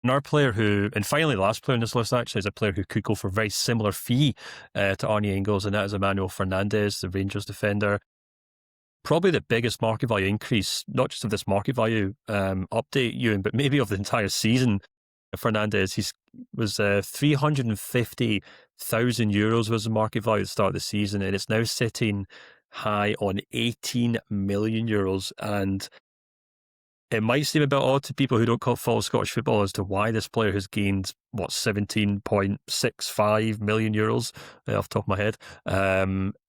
Another player who, and finally the last player in this list actually, is a player who could go for a very similar fee to Arne Engels, and that is Emmanuel Fernandez, the Rangers defender. Probably the biggest market value increase, not just of this market value update, Ewan, but maybe of the entire season. Fernandez, was 350,000 euros was the market value at the start of the season, and it's now sitting high on 18 million euros. And it might seem a bit odd to people who don't follow Scottish football as to why this player has gained, 17.65 million euros off the top of my head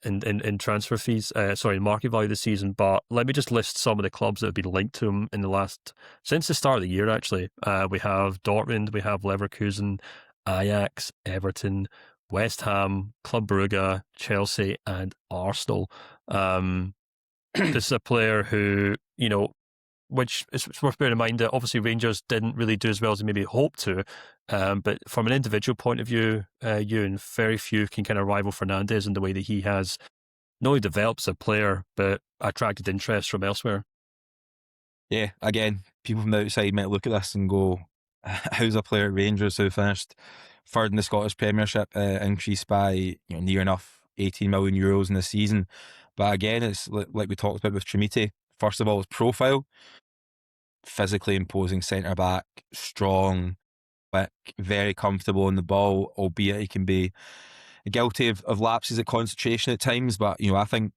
in transfer fees, market value this season. But let me just list some of the clubs that have been linked to him since the start of the year, actually. We have Dortmund, we have Leverkusen, Ajax, Everton, West Ham, Club Brugge, Chelsea, and Arsenal. This is a player who, which it's worth bearing in mind that obviously Rangers didn't really do as well as they maybe hoped to. But from an individual point of view, Ewan, very few can kind of rival Fernandez in the way that he has not only developed as a player, but attracted interest from elsewhere. Yeah, again, people from the outside might look at this and go, how's a player at Rangers who finished third in the Scottish Premiership increased by near enough 18 million euros in the season? But again, it's like we talked about with Trimite. First of all, his profile, physically imposing centre back, strong, quick, very comfortable on the ball, albeit he can be guilty of lapses of concentration at times. But I think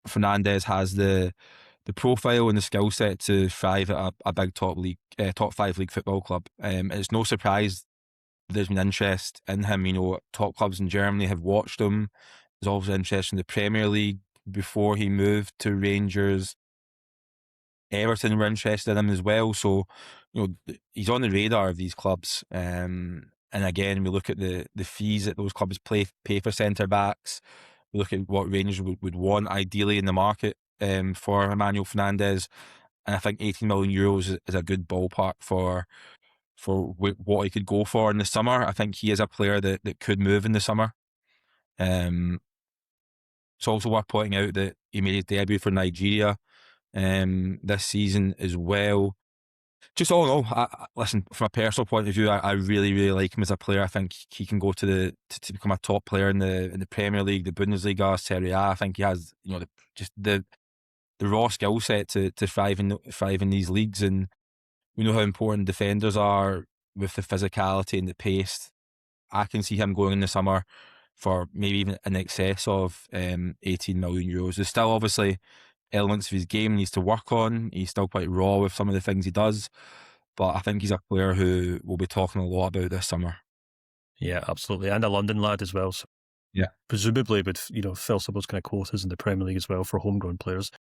Fernandez has the profile and the skill set to thrive at a big top five league football club. It's no surprise there's been interest in him. Top clubs in Germany have watched him. There's also interest in the Premier League before he moved to Rangers. Everton were interested in him as well, so he's on the radar of these clubs. And again, we look at the fees that those clubs pay for centre backs. We look at what Rangers would want ideally in the market for Emmanuel Fernandez, and I think 18 million euros is a good ballpark for what he could go for in the summer. I think he is a player that could move in the summer. It's also worth pointing out that he made his debut for Nigeria this season as well. Just all in all, listen, from a personal point of view, I really, really like him as a player. I think he can go to become a top player in the Premier League, the Bundesliga, Serie A. I think he has the raw skill set to thrive in these leagues, and we know how important defenders are with the physicality and the pace. I can see him going in the summer for maybe even in excess of 18 million euros. There's still obviously elements of his game he needs to work on. He's still quite raw with some of the things he does, but I think he's a player who we'll be talking a lot about this summer. Yeah, absolutely. And a London lad as well. So yeah, presumably would fill some of those kind of quotas in the Premier League as well for homegrown players.